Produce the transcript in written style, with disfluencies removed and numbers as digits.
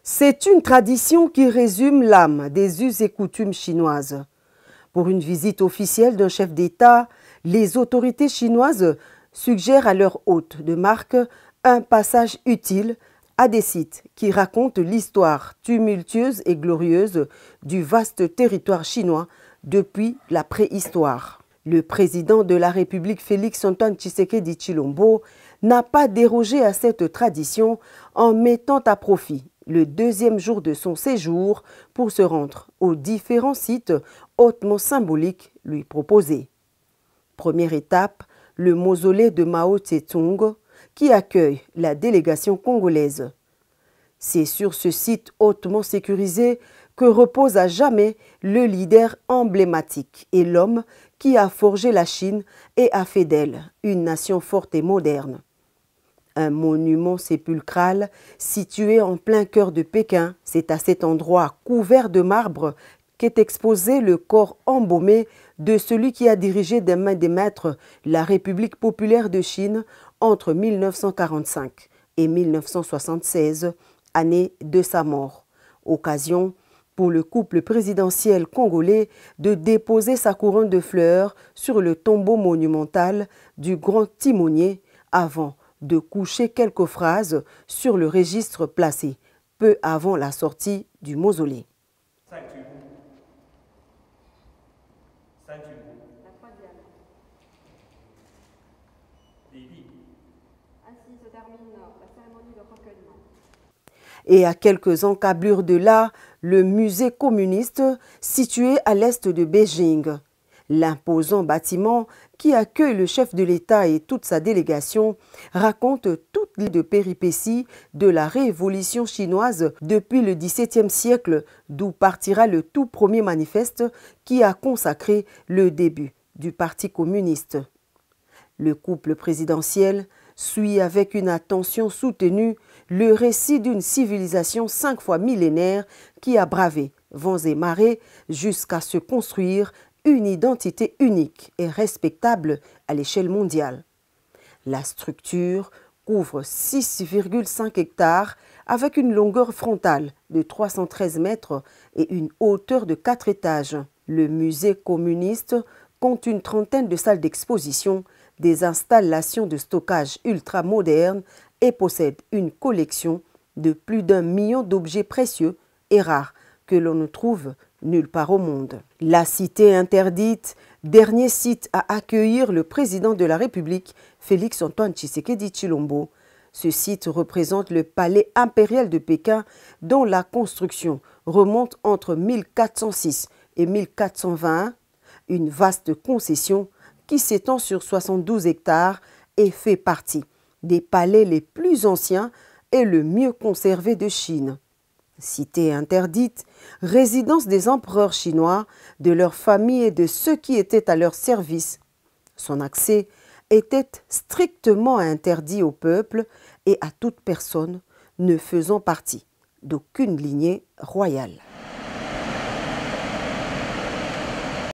C'est une tradition qui résume l'âme des us et coutumes chinoises. Pour une visite officielle d'un chef d'État, les autorités chinoises suggèrent à leurs hôtes de marque un passage utile à des sites qui racontent l'histoire tumultueuse et glorieuse du vaste territoire chinois depuis la préhistoire. Le président de la République Félix-Antoine Tshisekedi Tshilombo n'a pas dérogé à cette tradition en mettant à profit le deuxième jour de son séjour pour se rendre aux différents sites hautement symboliques lui proposés. Première étape, le mausolée de Mao Tse-tung qui accueille la délégation congolaise. C'est sur ce site hautement sécurisé que repose à jamais le leader emblématique et l'homme qui a forgé la Chine et a fait d'elle une nation forte et moderne. Un monument sépulcral situé en plein cœur de Pékin, c'est à cet endroit couvert de marbre qu'est exposé le corps embaumé de celui qui a dirigé des mains des maîtres la République populaire de Chine entre 1945 et 1976, année de sa mort. Occasion pour le couple présidentiel congolais de déposer sa couronne de fleurs sur le tombeau monumental du grand timonier avant de coucher quelques phrases sur le registre placé peu avant la sortie du mausolée. Ainsi se termine la cérémonie de recueillement. Et à quelques encablures de là, le musée communiste situé à l'est de Beijing. L'imposant bâtiment qui accueille le chef de l'État et toute sa délégation raconte toutes les péripéties de la révolution chinoise depuis le XVIIe siècle, d'où partira le tout premier manifeste qui a consacré le début du Parti communiste. Le couple présidentiel suit avec une attention soutenue le récit d'une civilisation 5 fois millénaire qui a bravé vents et marées jusqu'à se construire une identité unique et respectable à l'échelle mondiale. La structure couvre 6,5 hectares avec une longueur frontale de 313 mètres et une hauteur de 4 étages. Le musée communiste compte une trentaine de salles d'exposition, des installations de stockage ultra-modernes et possède une collection de plus d'1 million d'objets précieux et rares que l'on ne trouve nulle part au monde. La cité interdite, dernier site à accueillir le président de la République, Félix-Antoine Tshisekedi Tshilombo. Ce site représente le palais impérial de Pékin dont la construction remonte entre 1406 et 1421, une vaste concession qui s'étend sur 72 hectares et fait partie des palais les plus anciens et le mieux conservés de Chine. Cité interdite, résidence des empereurs chinois, de leurs familles et de ceux qui étaient à leur service. Son accès était strictement interdit au peuple et à toute personne ne faisant partie d'aucune lignée royale.